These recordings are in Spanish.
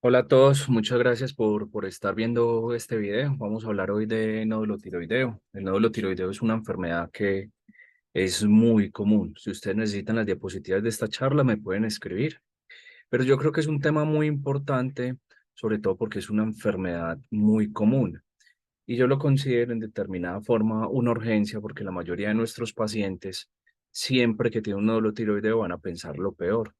Hola a todos, muchas gracias por estar viendo este video. Vamos a hablar hoy de nódulo tiroideo. El nódulo tiroideo es una enfermedad que es muy común. Si ustedes necesitan las diapositivas de esta charla, me pueden escribir. Pero yo creo que es un tema muy importante, sobre todo porque es una enfermedad muy común. Y yo lo considero en determinada forma una urgencia porque la mayoría de nuestros pacientes, siempre que tienen un nódulo tiroideo, van a pensar lo peor.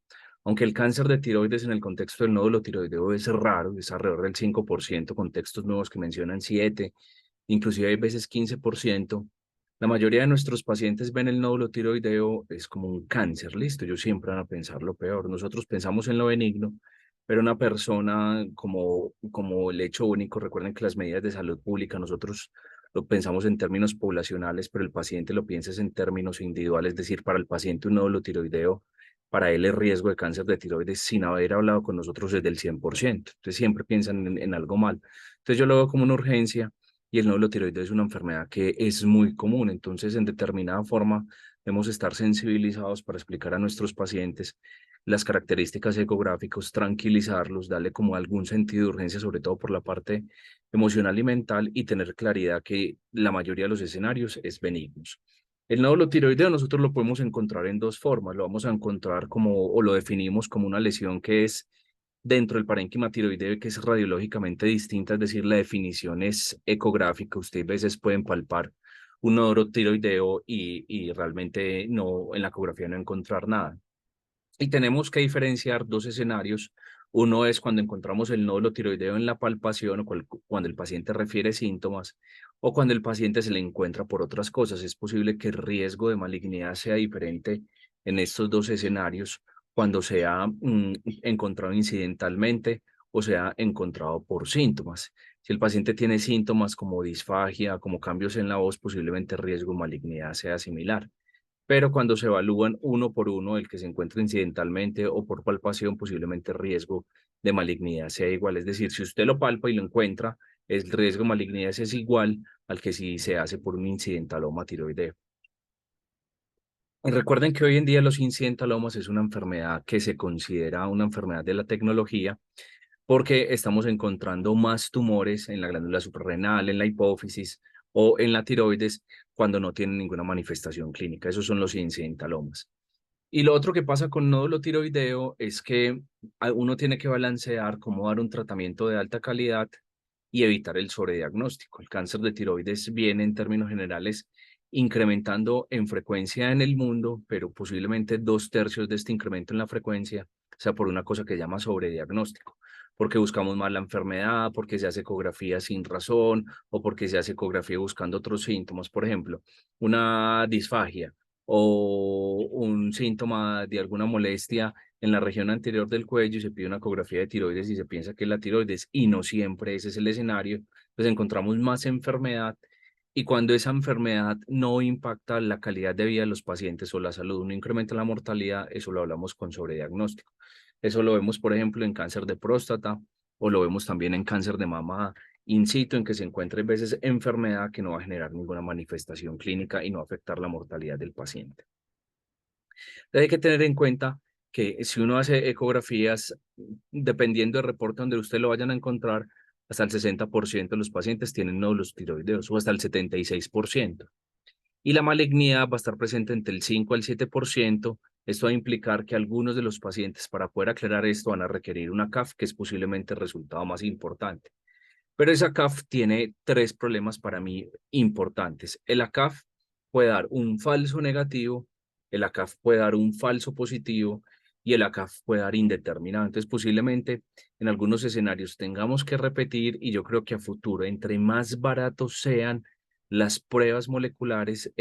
Aunque el cáncer de tiroides en el contexto del nódulo tiroideo es raro, es alrededor del 5%, contextos nuevos que mencionan 7, inclusive hay veces 15%, la mayoría de nuestros pacientes ven el nódulo tiroideo es como un cáncer, listo, ellos siempre van a pensar lo peor. Nosotros pensamos en lo benigno, pero una persona como el hecho único, recuerden que las medidas de salud pública nosotros lo pensamos en términos poblacionales, pero el paciente lo piensa es en términos individuales, es decir, para el paciente un nódulo tiroideo, para él el riesgo de cáncer de tiroides sin haber hablado con nosotros es del 100%. Entonces siempre piensan en algo mal. Entonces yo lo veo como una urgencia y el nódulo tiroideo es una enfermedad que es muy común. Entonces en determinada forma debemos estar sensibilizados para explicar a nuestros pacientes las características ecográficas, tranquilizarlos, darle como algún sentido de urgencia, sobre todo por la parte emocional y mental, y tener claridad que la mayoría de los escenarios es benignos. El nódulo tiroideo nosotros lo podemos encontrar en dos formas. Lo vamos a encontrar como, o lo definimos como una lesión que es dentro del parénquima tiroideo, que es radiológicamente distinta, es decir, la definición es ecográfica. Ustedes a veces pueden palpar un nódulo tiroideo y realmente no, en la ecografía no encontrar nada. Y tenemos que diferenciar dos escenarios. Uno es cuando encontramos el nódulo tiroideo en la palpación o cuando el paciente refiere síntomas o cuando el paciente se le encuentra por otras cosas. Es posible que el riesgo de malignidad sea diferente en estos dos escenarios cuando sea encontrado incidentalmente o sea encontrado por síntomas. Si el paciente tiene síntomas como disfagia, como cambios en la voz, posiblemente el riesgo de malignidad sea similar, pero cuando se evalúan uno por uno, el que se encuentra incidentalmente o por palpación, posiblemente el riesgo de malignidad sea igual. Es decir, si usted lo palpa y lo encuentra, el riesgo de malignidad es igual al que si se hace por un incidentaloma tiroideo. Y recuerden que hoy en día los incidentalomas es una enfermedad que se considera una enfermedad de la tecnología porque estamos encontrando más tumores en la glándula suprarrenal, en la hipófisis o en la tiroides cuando no tienen ninguna manifestación clínica. Esos son los incidentalomas. Y lo otro que pasa con nódulo tiroideo es que uno tiene que balancear cómo dar un tratamiento de alta calidad y evitar el sobrediagnóstico. El cáncer de tiroides viene en términos generales incrementando en frecuencia en el mundo, pero posiblemente dos tercios de este incremento en la frecuencia sea por una cosa que se llama sobrediagnóstico, porque buscamos más la enfermedad, porque se hace ecografía sin razón o porque se hace ecografía buscando otros síntomas. Por ejemplo, una disfagia o un síntoma de alguna molestia en la región anterior del cuello y se pide una ecografía de tiroides y se piensa que es la tiroides y no siempre ese es el escenario, pues encontramos más enfermedad y cuando esa enfermedad no impacta la calidad de vida de los pacientes o la salud, no incrementa la mortalidad, eso lo hablamos con sobrediagnóstico. Eso lo vemos, por ejemplo, en cáncer de próstata o lo vemos también en cáncer de mama in situ, en que se encuentra a veces enfermedad que no va a generar ninguna manifestación clínica y no va a afectar la mortalidad del paciente. Entonces hay que tener en cuenta que si uno hace ecografías, dependiendo del reporte donde usted lo vayan a encontrar, hasta el 60% de los pacientes tienen nódulos tiroideos o hasta el 76%. Y la malignidad va a estar presente entre el 5 al 7%. Esto va a implicar que algunos de los pacientes, para poder aclarar esto, van a requerir una CAF, que es posiblemente el resultado más importante. Pero esa CAF tiene tres problemas para mí importantes. El ACAF puede dar un falso negativo, el ACAF puede dar un falso positivo y el ACAF puede dar indeterminado. Entonces, posiblemente en algunos escenarios tengamos que repetir y yo creo que a futuro, entre más baratos sean las pruebas moleculares,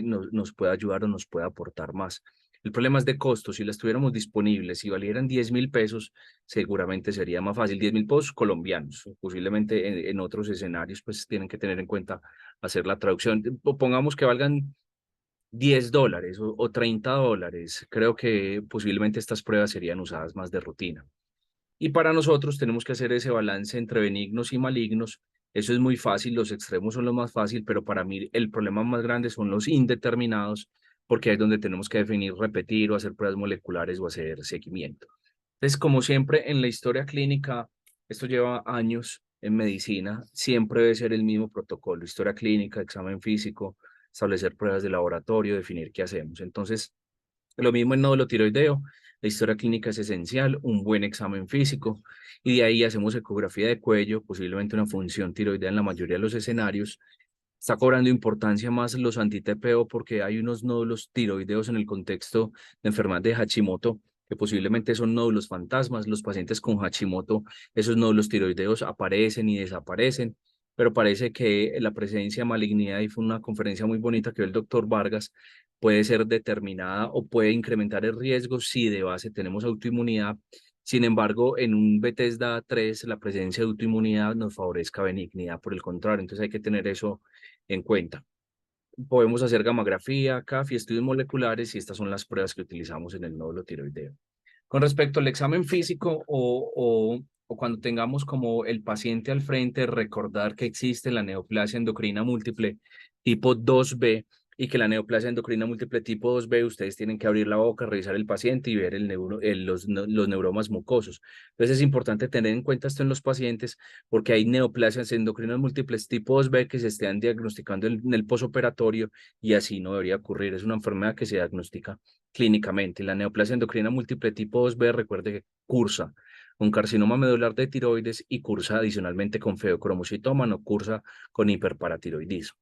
nos puede ayudar o nos puede aportar más. El problema es de costo. Si las tuviéramos disponibles, si valieran 10.000 pesos, seguramente sería más fácil. 10.000 pesos colombianos, posiblemente en otros escenarios, pues tienen que tener en cuenta hacer la traducción. Pongamos que valgan $10 o $30. Creo que posiblemente estas pruebas serían usadas más de rutina. Y para nosotros tenemos que hacer ese balance entre benignos y malignos. Eso es muy fácil, los extremos son lo más fácil, pero para mí el problema más grande son los indeterminados, porque ahí es donde tenemos que definir, repetir o hacer pruebas moleculares o hacer seguimiento. Entonces, como siempre en la historia clínica, Esto lleva años en medicina, siempre debe ser el mismo protocolo, historia clínica, examen físico, establecer pruebas de laboratorio, definir qué hacemos. Entonces, lo mismo en nódulo tiroideo, la historia clínica es esencial, un buen examen físico, y de ahí hacemos ecografía de cuello, posiblemente una función tiroidea en la mayoría de los escenarios. Está cobrando importancia más los anti-TPO porque hay unos nódulos tiroideos en el contexto de enfermedad de Hashimoto que posiblemente son nódulos fantasmas. Los pacientes con Hashimoto, esos nódulos tiroideos aparecen y desaparecen, pero parece que la presencia de malignidad, y fue una conferencia muy bonita que dio el doctor Vargas, puede ser determinada o puede incrementar el riesgo si de base tenemos autoinmunidad. Sin embargo, en un Bethesda 3, la presencia de autoinmunidad nos favorezca benignidad, por el contrario, entonces hay que tener eso en cuenta. Podemos hacer gamografía, CAF y estudios moleculares, y estas son las pruebas que utilizamos en el nódulo tiroideo. Con respecto al examen físico o cuando tengamos como el paciente al frente, recordar que existe la neoplasia endocrina múltiple tipo 2B y que la neoplasia endocrina múltiple tipo 2B, ustedes tienen que abrir la boca, revisar el paciente y ver los neuromas mucosos. Entonces es importante tener en cuenta esto en los pacientes porque hay neoplasias endocrinas múltiples tipo 2B que se están diagnosticando en el posoperatorio y así no debería ocurrir. Es una enfermedad que se diagnostica clínicamente. La neoplasia endocrina múltiple tipo 2B, recuerde que cursa con carcinoma medular de tiroides y cursa adicionalmente con feocromocitoma, no cursa con hiperparatiroidismo.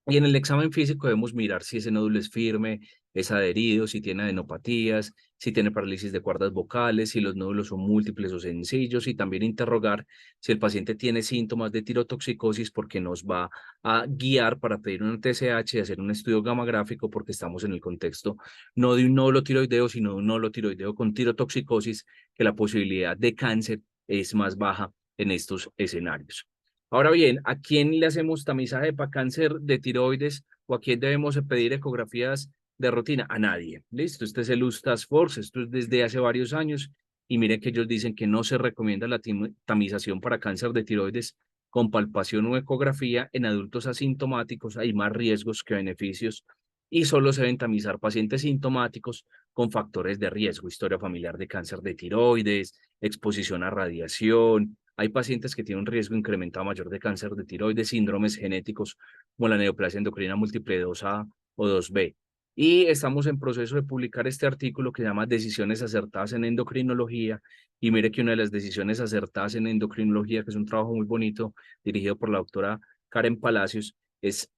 Y en el examen físico debemos mirar si ese nódulo es firme, es adherido, si tiene adenopatías, si tiene parálisis de cuerdas vocales, si los nódulos son múltiples o sencillos, y también interrogar si el paciente tiene síntomas de tirotoxicosis, porque nos va a guiar para pedir un TSH y hacer un estudio gamagráfico, porque estamos en el contexto no de un nódulo tiroideo, sino de un nódulo tiroideo con tirotoxicosis, que la posibilidad de cáncer es más baja en estos escenarios. Ahora bien, ¿a quién le hacemos tamizaje para cáncer de tiroides o a quién debemos pedir ecografías de rutina? A nadie. Listo, este es el US Task Force, esto es desde hace varios años y miren que ellos dicen que no se recomienda la tamización para cáncer de tiroides con palpación o ecografía en adultos asintomáticos. Hay más riesgos que beneficios y solo se deben tamizar pacientes sintomáticos con factores de riesgo, historia familiar de cáncer de tiroides, exposición a radiación. Hay pacientes que tienen un riesgo incrementado mayor de cáncer de tiroides, síndromes genéticos como la neoplasia endocrina múltiple 2A o 2B. Y estamos en proceso de publicar este artículo que se llama Decisiones acertadas en endocrinología. Y mire que una de las decisiones acertadas en endocrinología, que es un trabajo muy bonito dirigido por la doctora Karen Palacios, es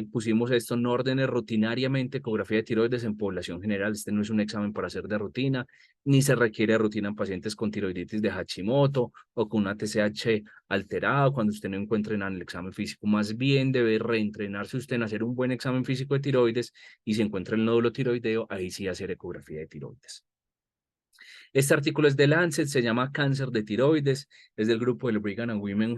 pusimos esto en órdenes rutinariamente, ecografía de tiroides en población general. Este no es un examen para hacer de rutina, ni se requiere de rutina en pacientes con tiroiditis de Hashimoto o con una TSH alterada cuando usted no encuentre en el examen físico. Más bien debe reentrenarse usted en hacer un buen examen físico de tiroides y si encuentra el nódulo tiroideo, ahí sí hacer ecografía de tiroides. Este artículo es de Lancet, se llama Cáncer de tiroides, es del grupo del Brigham and Women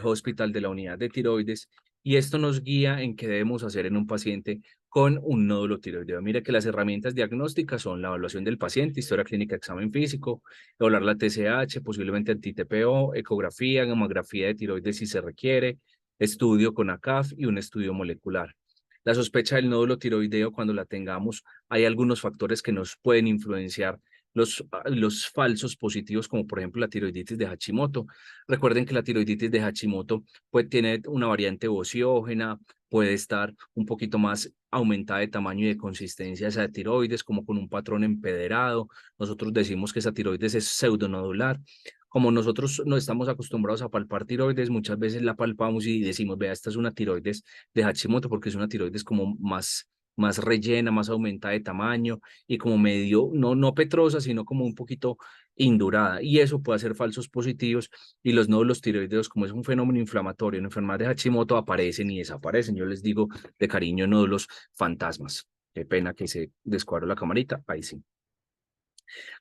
Hospital de la unidad de tiroides, y esto nos guía en qué debemos hacer en un paciente con un nódulo tiroideo. Mira que las herramientas diagnósticas son la evaluación del paciente, historia clínica, examen físico, evaluar la TSH, posiblemente anti-TPO, ecografía, gamografía de tiroides si se requiere, estudio con ACAF y un estudio molecular. La sospecha del nódulo tiroideo, cuando la tengamos, hay algunos factores que nos pueden influenciar los falsos positivos, como por ejemplo la tiroiditis de Hashimoto. Recuerden que la tiroiditis de Hashimoto puede tener una variante ociógena, puede estar un poquito más aumentada de tamaño y de consistencia esa de tiroides, como con un patrón empederado. Nosotros decimos que esa tiroides es pseudonodular. Como nosotros no estamos acostumbrados a palpar tiroides, muchas veces la palpamos y decimos, vea, esta es una tiroides de Hashimoto, porque es una tiroides como más rellena, más aumentada de tamaño y como medio, no petrosa, sino como un poquito indurada. Y eso puede hacer falsos positivos y los nódulos tiroideos, como es un fenómeno inflamatorio en enfermedad de Hashimoto, aparecen y desaparecen. Yo les digo de cariño nódulos fantasmas. Qué pena que se descuadró la camarita. Ahí sí.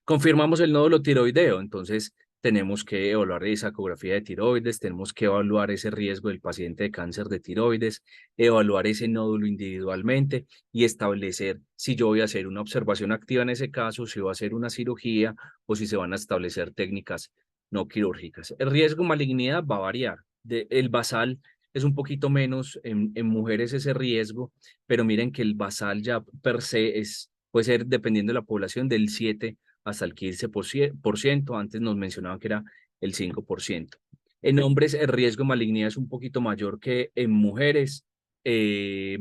Confirmamos el nódulo tiroideo, entonces tenemos que evaluar esa ecografía de tiroides, tenemos que evaluar ese riesgo del paciente de cáncer de tiroides, evaluar ese nódulo individualmente y establecer si yo voy a hacer una observación activa en ese caso, si voy a hacer una cirugía o si se van a establecer técnicas no quirúrgicas. El riesgo de malignidad va a variar. El basal es un poquito menos en mujeres ese riesgo, pero miren que el basal ya per se puede ser, dependiendo de la población, del 7 hasta el 15%. Antes nos mencionaban que era el 5%. En hombres el riesgo de malignidad es un poquito mayor que en mujeres. Eh,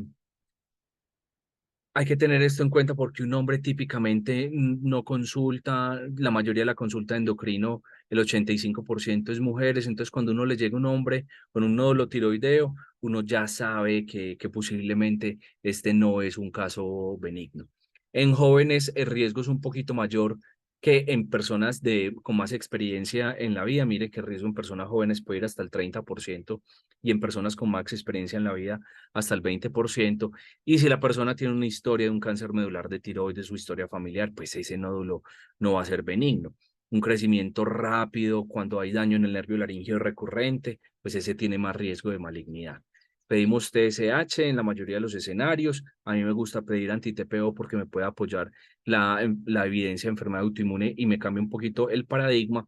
Hay que tener esto en cuenta porque un hombre típicamente no consulta, la mayoría de la consulta de endocrino, el 85% es mujeres, entonces cuando uno le llega un hombre con un nódulo tiroideo, uno ya sabe que posiblemente este no es un caso benigno. En jóvenes el riesgo es un poquito mayor que en personas con más experiencia en la vida. Mire que el riesgo en personas jóvenes puede ir hasta el 30% y en personas con más experiencia en la vida hasta el 20%. Y si la persona tiene una historia de un cáncer medular de tiroides, su historia familiar, pues ese nódulo no va a ser benigno. Un crecimiento rápido, cuando hay daño en el nervio laríngeo recurrente, pues ese tiene más riesgo de malignidad. Pedimos TSH en la mayoría de los escenarios. A mí me gusta pedir anti-TPO porque me puede apoyar la evidencia de enfermedad autoinmune y me cambia un poquito el paradigma,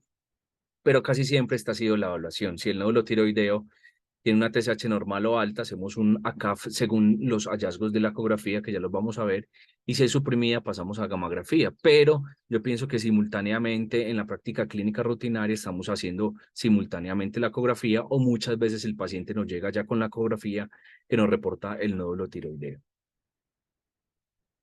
pero casi siempre esta ha sido la evaluación. Si el nódulo tiroideo tiene una TSH normal o alta, hacemos un ACAF según los hallazgos de la ecografía, que ya los vamos a ver, y si es suprimida, pasamos a gamografía. Pero yo pienso que simultáneamente en la práctica clínica rutinaria estamos haciendo simultáneamente la ecografía, o muchas veces el paciente nos llega ya con la ecografía que nos reporta el nódulo tiroideo.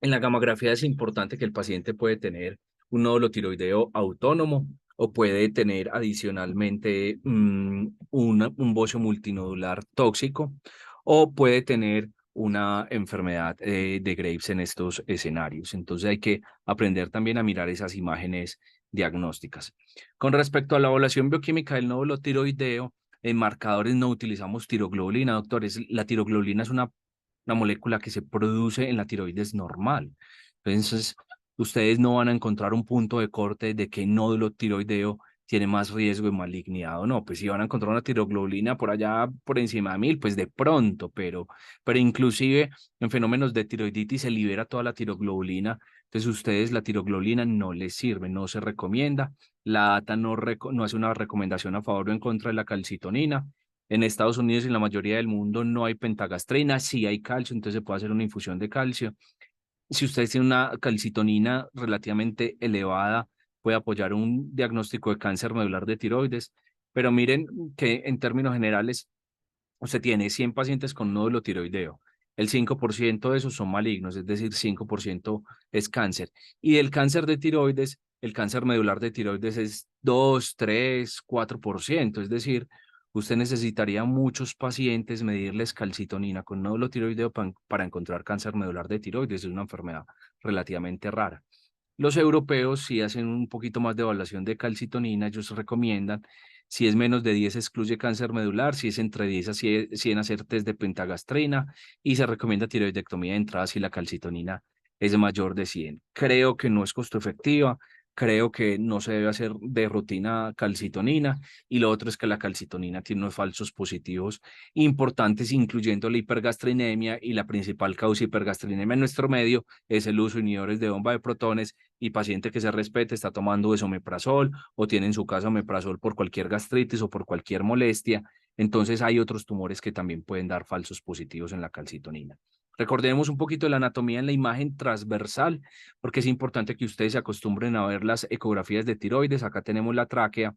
En la gamografía es importante que el paciente puede tener un nódulo tiroideo autónomo o puede tener adicionalmente un bocio multinodular tóxico o puede tener una enfermedad de Graves en estos escenarios. Entonces hay que aprender también a mirar esas imágenes diagnósticas. Con respecto a la evaluación bioquímica del nódulo tiroideo, en marcadores no utilizamos tiroglobulina, doctores. La tiroglobulina es una molécula que se produce en la tiroides normal. Entonces, ustedes no van a encontrar un punto de corte de qué nódulo tiroideo tiene más riesgo de malignidad o no. Pues si van a encontrar una tiroglobulina por allá por encima de 1000, pues de pronto, pero inclusive en fenómenos de tiroiditis se libera toda la tiroglobulina. Entonces, ustedes la tiroglobulina no les sirve, no se recomienda. La ATA no hace una recomendación a favor o en contra de la calcitonina. En Estados Unidos y en la mayoría del mundo no hay pentagastrina, sí hay calcio, entonces se puede hacer una infusión de calcio. Si ustedes tienen una calcitonina relativamente elevada, puede apoyar un diagnóstico de cáncer medular de tiroides. Pero miren que en términos generales, usted tiene 100 pacientes con nódulo tiroideo. El 5% de esos son malignos, es decir, 5% es cáncer. Y del cáncer de tiroides, el cáncer medular de tiroides es 2, 3, 4%. Es decir, usted necesitaría muchos pacientes medirles calcitonina con nódulo tiroideo para encontrar cáncer medular de tiroides. Es una enfermedad relativamente rara. Los europeos sí hacen un poquito más de evaluación de calcitonina. Ellos recomiendan, si es menos de 10 excluye cáncer medular, si es entre 10 a 100 hacer test de pentagastrina, y se recomienda tiroidectomía de entrada si la calcitonina es mayor de 100. Creo que no es costo efectiva, creo que no se debe hacer de rutina calcitonina, y lo otro es que la calcitonina tiene unos falsos positivos importantes, incluyendo la hipergastrinemia, y la principal causa de hipergastrinemia en nuestro medio es el uso de inhibidores de bomba de protones, y paciente que se respete está tomando esomeprazol o tiene en su casa omeprazol por cualquier gastritis o por cualquier molestia. Entonces hay otros tumores que también pueden dar falsos positivos en la calcitonina. Recordemos un poquito de la anatomía en la imagen transversal, porque es importante que ustedes se acostumbren a ver las ecografías de tiroides. Acá tenemos la tráquea.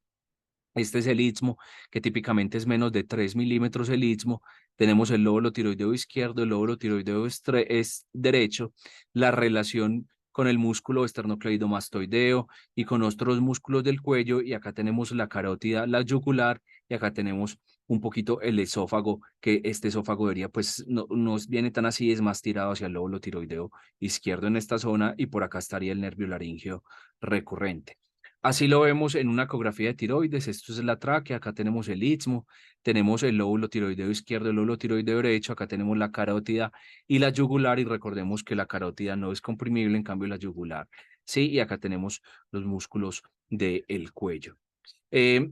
Este es el istmo, que típicamente es menos de 3 milímetros el istmo. Tenemos el lóbulo tiroideo izquierdo, el lóbulo tiroideo es derecho. La relación con el músculo esternocleidomastoideo y con otros músculos del cuello. Y acá tenemos la carótida, la yugular, y acá tenemos un poquito el esófago, que este esófago debería, pues no viene tan así, es más tirado hacia el lóbulo tiroideo izquierdo en esta zona, y por acá estaría el nervio laríngeo recurrente. Así lo vemos en una ecografía de tiroides. Esto es la tráquea, acá tenemos el istmo, tenemos el lóbulo tiroideo izquierdo, el lóbulo tiroideo derecho, acá tenemos la carótida y la yugular, y recordemos que la carótida no es comprimible, en cambio la yugular sí, y acá tenemos los músculos del cuello. Eh,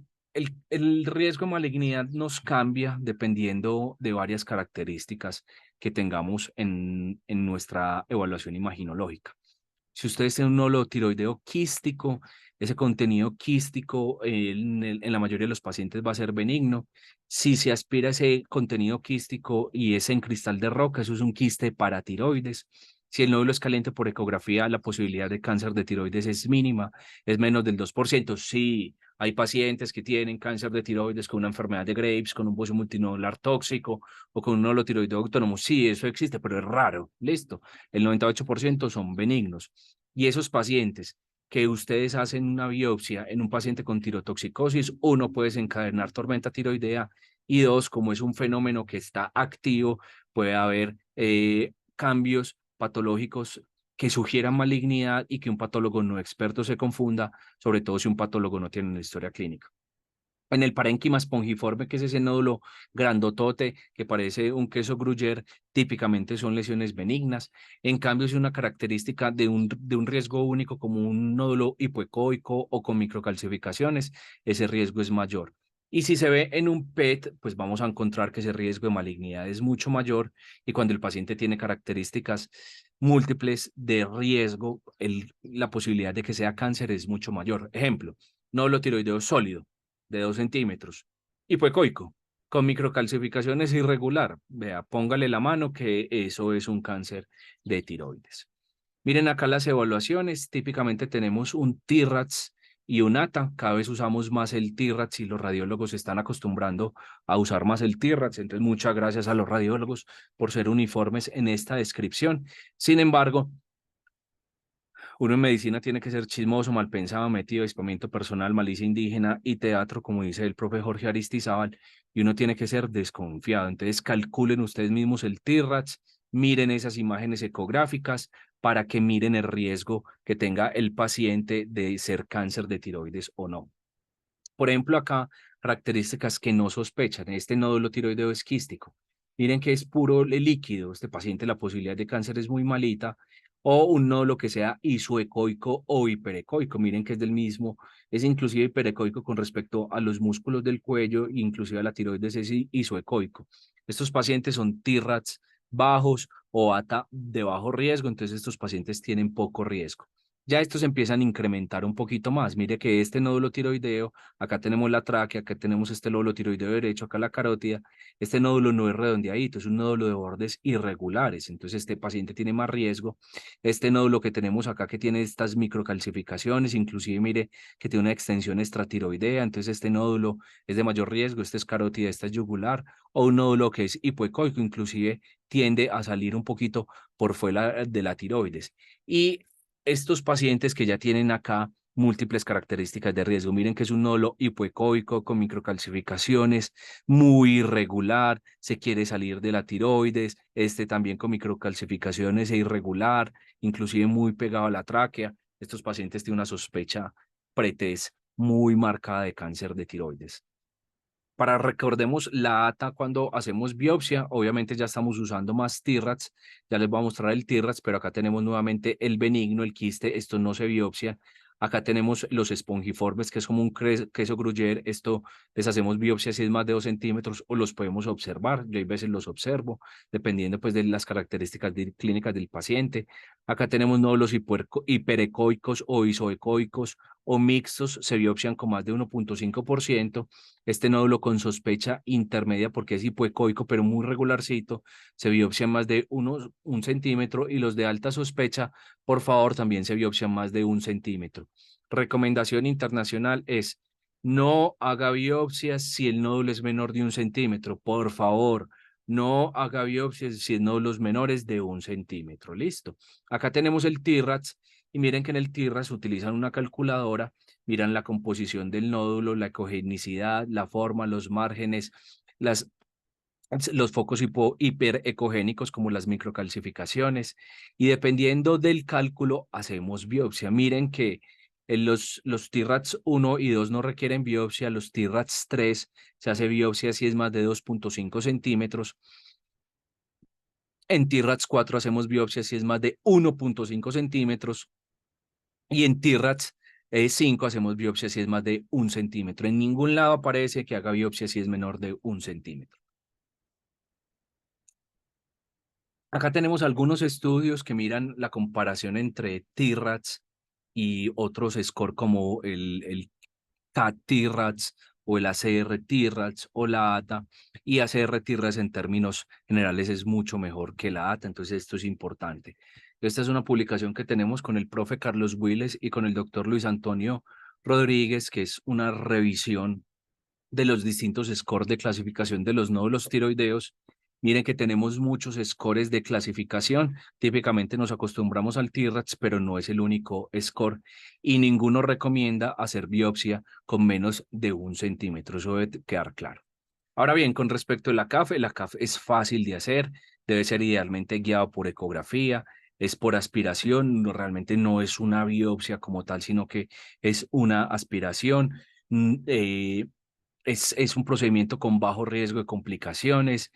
el riesgo de malignidad nos cambia dependiendo de varias características que tengamos en nuestra evaluación imaginológica. Si ustedes tienen un nódulo tiroideo quístico, ese contenido quístico en la mayoría de los pacientes va a ser benigno. Si se aspira ese contenido quístico y es en cristal de roca, eso es un quiste paratiroides. Si el nódulo es caliente por ecografía, la posibilidad de cáncer de tiroides es mínima, es menos del 2%. Sí, hay pacientes que tienen cáncer de tiroides con una enfermedad de Graves, con un bocio multinodular tóxico o con un nódulo tiroideo autónomo. Sí, eso existe, pero es raro. Listo. El 98% son benignos. Y esos pacientes que ustedes hacen una biopsia en un paciente con tirotoxicosis, uno puede desencadenar tormenta tiroidea y dos, como es un fenómeno que está activo, puede haber cambios patológicos que sugieran malignidad y que un patólogo no experto se confunda, sobre todo si un patólogo no tiene una historia clínica. En el parénquima espongiforme, que es ese nódulo grandotote que parece un queso gruyere, típicamente son lesiones benignas. En cambio, es una característica de un riesgo único como un nódulo hipoecoico o con microcalcificaciones, ese riesgo es mayor. Y si se ve en un PET, pues vamos a encontrar que ese riesgo de malignidad es mucho mayor y cuando el paciente tiene características múltiples de riesgo, la posibilidad de que sea cáncer es mucho mayor. Ejemplo, nódulo tiroideo sólido de 2 centímetros. Hipoecoico, con microcalcificaciones irregular. Vea, póngale la mano que eso es un cáncer de tiroides. Miren acá las evaluaciones. Típicamente tenemos un TIRATS y un ATA. Cada vez usamos más el TIRATS y los radiólogos se están acostumbrando a usar más el TIRATS. Entonces, muchas gracias a los radiólogos por ser uniformes en esta descripción. Sin embargo, uno en medicina tiene que ser chismoso, mal pensado, metido, expamiento personal, malicia indígena y teatro, como dice el profe Jorge Aristizábal, y uno tiene que ser desconfiado. Entonces calculen ustedes mismos el TIRATS, miren esas imágenes ecográficas para que miren el riesgo que tenga el paciente de ser cáncer de tiroides o no. Por ejemplo, acá, características que no sospechan, este nódulo tiroideo es quístico. Miren que es puro líquido, este paciente la posibilidad de cáncer es muy malita, o un nódulo que sea isoecoico o hiperecoico, miren que es del mismo, es inclusive hiperecoico con respecto a los músculos del cuello, inclusive a la tiroides es isoecoico. Estos pacientes son TIRATS bajos o ATA de bajo riesgo, entonces estos pacientes tienen poco riesgo. Ya estos empiezan a incrementar un poquito más. Mire que este nódulo tiroideo, acá tenemos la tráquea, acá tenemos este nódulo tiroideo derecho, acá la carótida. Este nódulo no es redondeadito, es un nódulo de bordes irregulares. Entonces este paciente tiene más riesgo. Este nódulo que tenemos acá que tiene estas microcalcificaciones, inclusive mire que tiene una extensión extratiroidea. Entonces este nódulo es de mayor riesgo. Este es carótida, este es yugular. O un nódulo que es hipoecoico, inclusive tiende a salir un poquito por fuera de la tiroides. Y estos pacientes que ya tienen acá múltiples características de riesgo. Miren que es un nódulo hipoecoico con microcalcificaciones, muy irregular, se quiere salir de la tiroides, este también con microcalcificaciones e irregular, inclusive muy pegado a la tráquea. Estos pacientes tienen una sospecha pretest muy marcada de cáncer de tiroides. Para recordemos la ATA cuando hacemos biopsia, obviamente ya estamos usando más TIRATS, ya les voy a mostrar el TIRATS, pero acá tenemos nuevamente el benigno, el quiste, esto no se biopsia. Acá tenemos los espongiformes, que es como un queso gruyere, esto les hacemos biopsia si es más de 2 centímetros o los podemos observar, yo hay veces los observo, dependiendo pues de las características clínicas del paciente. Acá tenemos nódulos hiperecoicos o isoecoicos o mixtos, se biopsian con más de 1,5%. Este nódulo con sospecha intermedia porque es hipoecoico, pero muy regularcito, se biopsian más de 1 centímetro y los de alta sospecha, por favor, también se biopsian más de 1 centímetro. Recomendación internacional es no haga biopsias si el nódulo es menor de 1 centímetro, por favor. No haga biopsias si el nódulo es menores de 1 centímetro. Listo. Acá tenemos el TIRATS y miren que en el TIRATS utilizan una calculadora, miran la composición del nódulo, la ecogenicidad, la forma, los márgenes, los focos hiperecogénicos como las microcalcificaciones y dependiendo del cálculo hacemos biopsia. Miren que los TIRATS 1 y 2 no requieren biopsia, los TIRATS 3 se hace biopsia si es más de 2,5 centímetros. En TIRATS 4 hacemos biopsia si es más de 1,5 centímetros y en TIRATS 5 hacemos biopsia si es más de 1 centímetro. En ningún lado aparece que haga biopsia si es menor de 1 centímetro. Acá tenemos algunos estudios que miran la comparación entre TIRATS y otros score como el CAT-TIRATS o el ACR-TIRATS o la ATA. Y ACR-TIRATS en términos generales es mucho mejor que la ATA, entonces esto es importante. Esta es una publicación que tenemos con el profe Carlos Willes y con el doctor Luis Antonio Rodríguez, que es una revisión de los distintos scores de clasificación de los nódulos tiroideos. Miren que tenemos muchos scores de clasificación. Típicamente nos acostumbramos al T-RADS, pero no es el único score y ninguno recomienda hacer biopsia con menos de 1 centímetro. Eso debe quedar claro. Ahora bien, con respecto a la CAF es fácil de hacer, debe ser idealmente guiado por ecografía, es por aspiración, realmente no es una biopsia como tal, sino que es una aspiración. Mm, eh, es un procedimiento con bajo riesgo de complicaciones.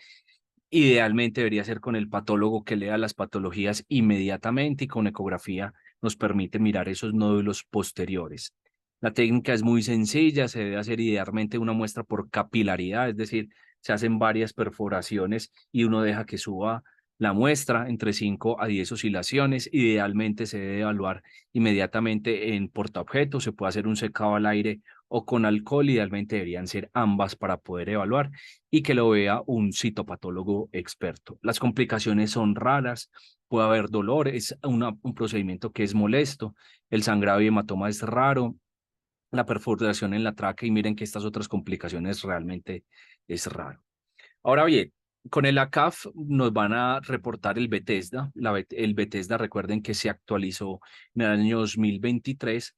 Idealmente debería ser con el patólogo que lea las patologías inmediatamente y con ecografía nos permite mirar esos nódulos posteriores. La técnica es muy sencilla, se debe hacer idealmente una muestra por capilaridad, es decir, se hacen varias perforaciones y uno deja que suba la muestra entre 5 a 10 oscilaciones. Idealmente se debe evaluar inmediatamente en portaobjetos, se puede hacer un secado al aire o con alcohol, idealmente deberían ser ambas para poder evaluar y que lo vea un citopatólogo experto. Las complicaciones son raras, puede haber dolor, es un procedimiento que es molesto, el sangrado y hematoma es raro, la perforación en la tráquea y miren que estas otras complicaciones realmente es raro. Ahora bien, con el ACAF nos van a reportar el Bethesda. El Bethesda, recuerden que se actualizó en el año 2023.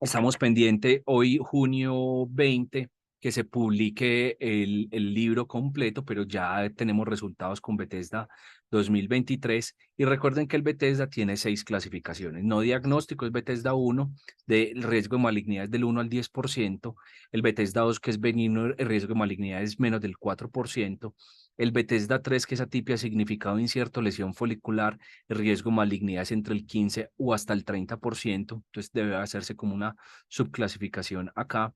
Estamos pendiente hoy, junio 20, que se publique el libro completo, pero ya tenemos resultados con Bethesda 2023. Y recuerden que el Bethesda tiene 6 clasificaciones. No diagnóstico es Bethesda 1, de riesgo de malignidad es del 1 al 10%. El Bethesda 2, que es benigno, el riesgo de malignidad es menos del 4%. El Bethesda 3, que es atipia significado incierto, lesión folicular, el riesgo de malignidad es entre el 15 o hasta el 30%, entonces debe hacerse como una subclasificación acá.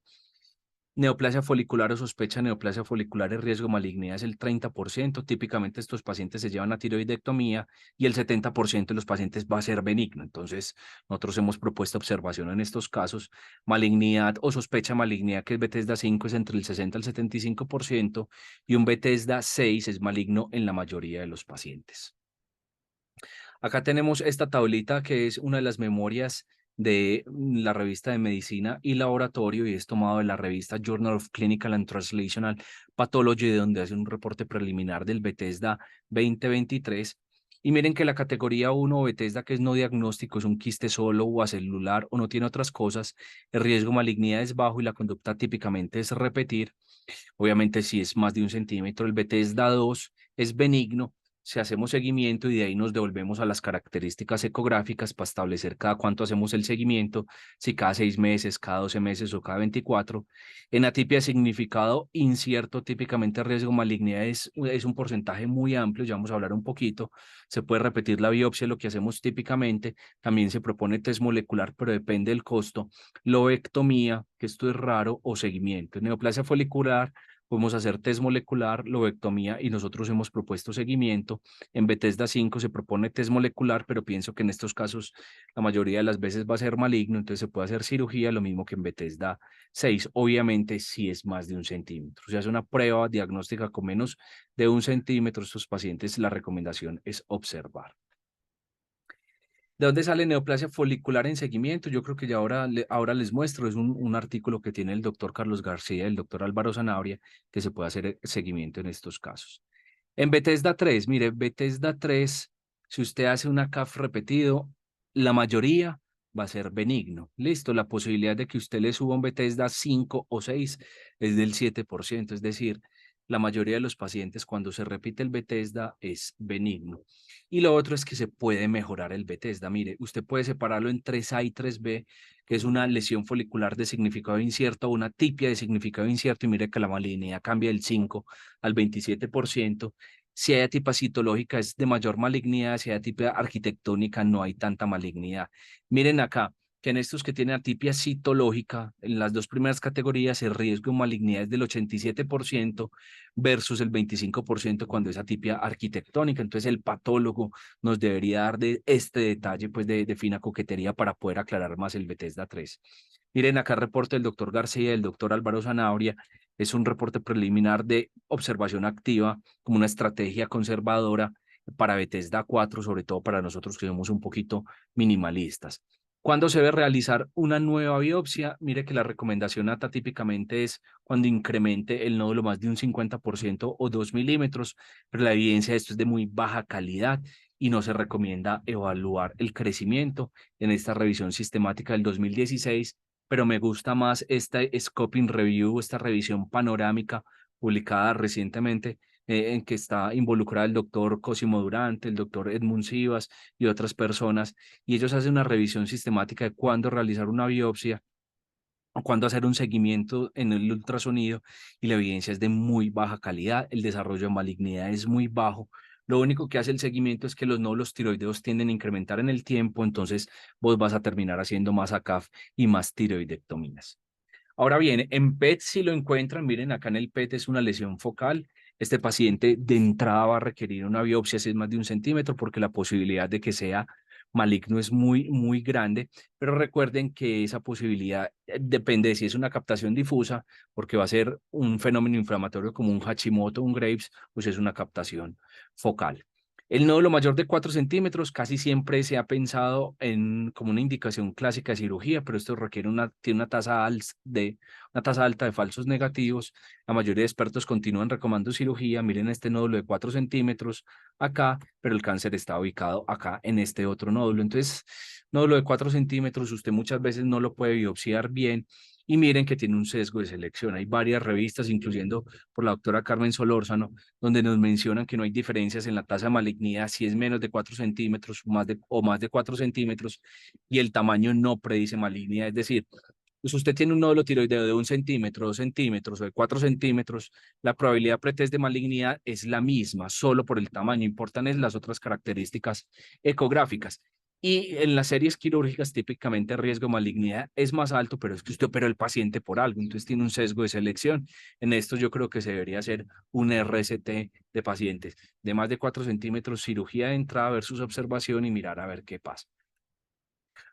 Neoplasia folicular o sospecha de neoplasia folicular, el riesgo de malignidad es el 30%. Típicamente estos pacientes se llevan a tiroidectomía y el 70% de los pacientes va a ser benigno. Entonces, nosotros hemos propuesto observación en estos casos. Malignidad o sospecha de malignidad, que es Bethesda 5, es entre el 60 al 75% y un Bethesda 6 es maligno en la mayoría de los pacientes. Acá tenemos esta tablita que es una de las memorias de la revista de Medicina y Laboratorio y es tomado de la revista Journal of Clinical and Translational Pathology, de donde hace un reporte preliminar del Bethesda 2023. Y miren que la categoría 1 Bethesda, que es no diagnóstico, es un quiste solo o acelular o no tiene otras cosas, el riesgo de malignidad es bajo y la conducta típicamente es repetir. Obviamente, si es más de 1 centímetro, el Bethesda 2 es benigno. Si hacemos seguimiento y de ahí nos devolvemos a las características ecográficas para establecer cada cuánto hacemos el seguimiento, si cada 6 meses, cada 12 meses o cada 24. En atipia de significado incierto, típicamente el riesgo de malignidad es un porcentaje muy amplio, ya vamos a hablar un poquito. Se puede repetir la biopsia, lo que hacemos típicamente. También se propone test molecular, pero depende del costo. Lobectomía, que esto es raro, o seguimiento. En neoplasia folicular, podemos hacer test molecular, lobectomía y nosotros hemos propuesto seguimiento. En Bethesda 5 se propone test molecular, pero pienso que en estos casos la mayoría de las veces va a ser maligno, entonces se puede hacer cirugía, lo mismo que en Bethesda 6. Obviamente, si es más de 1 centímetro. Si hace una prueba diagnóstica con menos de 1 centímetro, estos pacientes, la recomendación es observar. ¿De dónde sale neoplasia folicular en seguimiento? Yo creo que ya ahora les muestro, es un artículo que tiene el doctor Carlos García y el doctor Álvaro Zanabria, que se puede hacer seguimiento en estos casos. En Bethesda 3, mire, Bethesda 3, si usted hace una CAF repetido, la mayoría va a ser benigno. Listo, la posibilidad de que usted le suba un Bethesda 5 o 6 es del 7%, es decir, la mayoría de los pacientes cuando se repite el Bethesda es benigno. Y lo otro es que se puede mejorar el Bethesda. Mire, usted puede separarlo en 3A y 3B, que es una lesión folicular de significado incierto o una tipia de significado incierto, y mire que la malignidad cambia del 5 al 27%. Si hay atipa citológica es de mayor malignidad, si hay atipa arquitectónica no hay tanta malignidad. Miren acá, que en estos que tienen atipia citológica, en las dos primeras categorías, el riesgo de malignidad es del 87% versus el 25% cuando es atipia arquitectónica. Entonces, el patólogo nos debería dar de este detalle, pues, de fina coquetería para poder aclarar más el Bethesda 3. Miren, acá reporte del doctor García y del doctor Álvaro Zanabria. Es un reporte preliminar de observación activa como una estrategia conservadora para Bethesda 4, sobre todo para nosotros que somos un poquito minimalistas. ¿Cuándo se debe realizar una nueva biopsia? Mire que la recomendación ATA típicamente es cuando incremente el nódulo más de un 50% o 2 milímetros, pero la evidencia de esto es de muy baja calidad y no se recomienda evaluar el crecimiento en esta revisión sistemática del 2016, pero me gusta más esta Scoping Review, esta revisión panorámica publicada recientemente, en que está involucrada el doctor Cosimo Durante, el doctor Edmund Sivas y otras personas, y ellos hacen una revisión sistemática de cuándo realizar una biopsia o cuándo hacer un seguimiento en el ultrasonido, y la evidencia es de muy baja calidad, el desarrollo de malignidad es muy bajo. Lo único que hace el seguimiento es que los nódulos tiroideos tienden a incrementar en el tiempo, entonces vos vas a terminar haciendo más ACAF y más tiroidectomías. Ahora bien, en PET si lo encuentran, miren, acá en el PET es una lesión focal. Este paciente de entrada va a requerir una biopsia si es más de 1 centímetro, porque la posibilidad de que sea maligno es muy, muy grande, pero recuerden que esa posibilidad depende de si es una captación difusa, porque va a ser un fenómeno inflamatorio como un Hashimoto, un Graves, pues es una captación focal. El nódulo mayor de 4 centímetros casi siempre se ha pensado en como una indicación clásica de cirugía, pero esto requiere tiene una tasa alta de falsos negativos. La mayoría de expertos continúan recomendando cirugía. Miren este nódulo de 4 centímetros acá, pero el cáncer está ubicado acá en este otro nódulo. Entonces, nódulo de 4 centímetros, usted muchas veces no lo puede biopsiar bien. Y miren que tiene un sesgo de selección. Hay varias revistas, incluyendo por la doctora Carmen Solórzano, donde nos mencionan que no hay diferencias en la tasa de malignidad si es menos de 4 centímetros o más de 4 centímetros, y el tamaño no predice malignidad. Es decir, pues usted tiene un nódulo tiroideo de 1 centímetro, 2 centímetros o de 4 centímetros, la probabilidad pretest de malignidad es la misma, solo por el tamaño. Importan es las otras características ecográficas. Y en las series quirúrgicas, típicamente el riesgo de malignidad es más alto, pero es que usted operó el paciente por algo, entonces tiene un sesgo de selección. En esto yo creo que se debería hacer un RCT de pacientes de más de 4 centímetros, cirugía de entrada versus observación y mirar a ver qué pasa.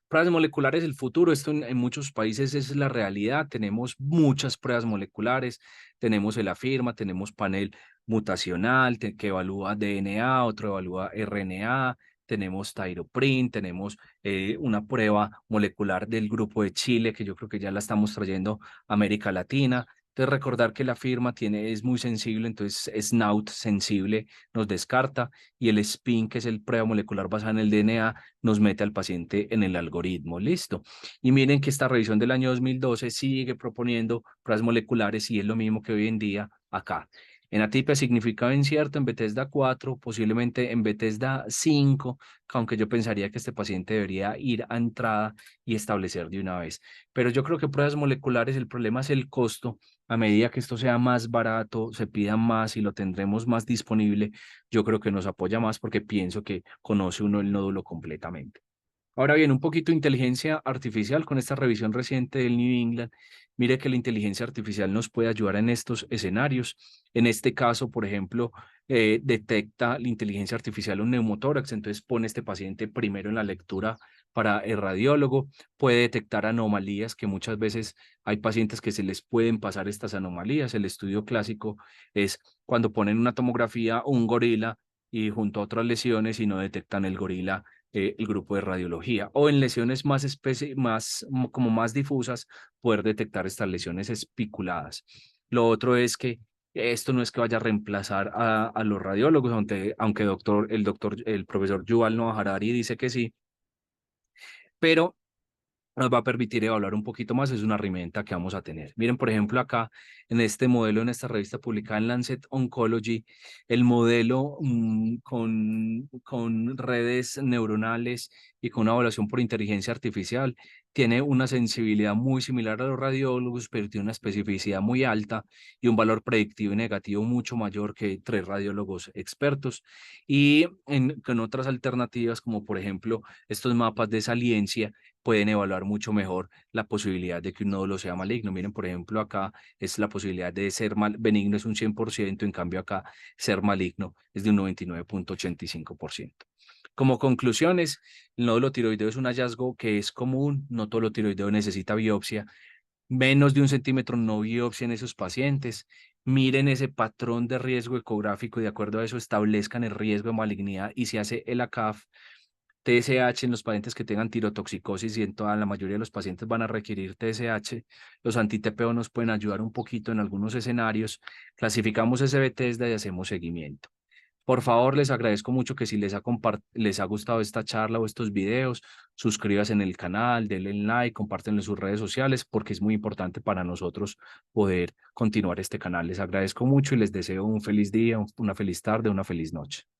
Pruebas moleculares del futuro, esto en muchos países es la realidad. Tenemos muchas pruebas moleculares, tenemos el AFIRMA, tenemos panel mutacional que evalúa DNA, otro evalúa RNA, tenemos Tyroprint, tenemos una prueba molecular del grupo de Chile, que yo creo que ya la estamos trayendo a América Latina. Entonces, recordar que la firma es muy sensible, entonces SNOUT sensible nos descarta, y el SPIN, que es el prueba molecular basada en el DNA, nos mete al paciente en el algoritmo. Listo. Y miren que esta revisión del año 2012 sigue proponiendo pruebas moleculares y es lo mismo que hoy en día acá. En atipia significado incierto, en Bethesda 4, posiblemente en Bethesda 5, aunque yo pensaría que este paciente debería ir a entrada y establecer de una vez. Pero yo creo que pruebas moleculares, el problema es el costo. A medida que esto sea más barato, se pida más y lo tendremos más disponible, yo creo que nos apoya más porque pienso que conoce uno el nódulo completamente. Ahora bien, un poquito de inteligencia artificial con esta revisión reciente del New England. Mire que la inteligencia artificial nos puede ayudar en estos escenarios. En este caso, por ejemplo, detecta la inteligencia artificial un neumotórax, entonces pone este paciente primero en la lectura para el radiólogo, puede detectar anomalías que muchas veces hay pacientes que se les pueden pasar estas anomalías. El estudio clásico es cuando ponen una tomografía un gorila y junto a otras lesiones y no detectan el gorila, el grupo de radiología, o en lesiones como más difusas, poder detectar estas lesiones espiculadas. Lo otro es que esto no es que vaya a reemplazar a los radiólogos, aunque el profesor Yuval Noah Harari dice que sí, pero nos va a permitir evaluar un poquito más, es una herramienta que vamos a tener. Miren, por ejemplo, acá en este modelo, en esta revista publicada en Lancet Oncology, el modelo con redes neuronales y con una evaluación por inteligencia artificial tiene una sensibilidad muy similar a los radiólogos, pero tiene una especificidad muy alta y un valor predictivo y negativo mucho mayor que 3 radiólogos expertos. Y con otras alternativas, como por ejemplo estos mapas de saliencia, pueden evaluar mucho mejor la posibilidad de que un nódulo sea maligno. Miren, por ejemplo, acá es la posibilidad de ser benigno es un 100%, en cambio acá ser maligno es de un 99,85%. Como conclusiones, el nódulo tiroideo es un hallazgo que es común, no todo lo tiroideo necesita biopsia. Menos de 1 centímetro no biopsia en esos pacientes. miren ese patrón de riesgo ecográfico y de acuerdo a eso establezcan el riesgo de malignidad y se hace el ACAF, TSH en los pacientes que tengan tirotoxicosis y en toda la mayoría de los pacientes van a requerir TSH. Los anti-TPO nos pueden ayudar un poquito en algunos escenarios. Clasificamos SBTSDA y hacemos seguimiento. Por favor, les agradezco mucho que si les ha gustado esta charla o estos videos, suscríbanse en el canal, denle like, compártenlo en sus redes sociales, porque es muy importante para nosotros poder continuar este canal. Les agradezco mucho y les deseo un feliz día, una feliz tarde, una feliz noche.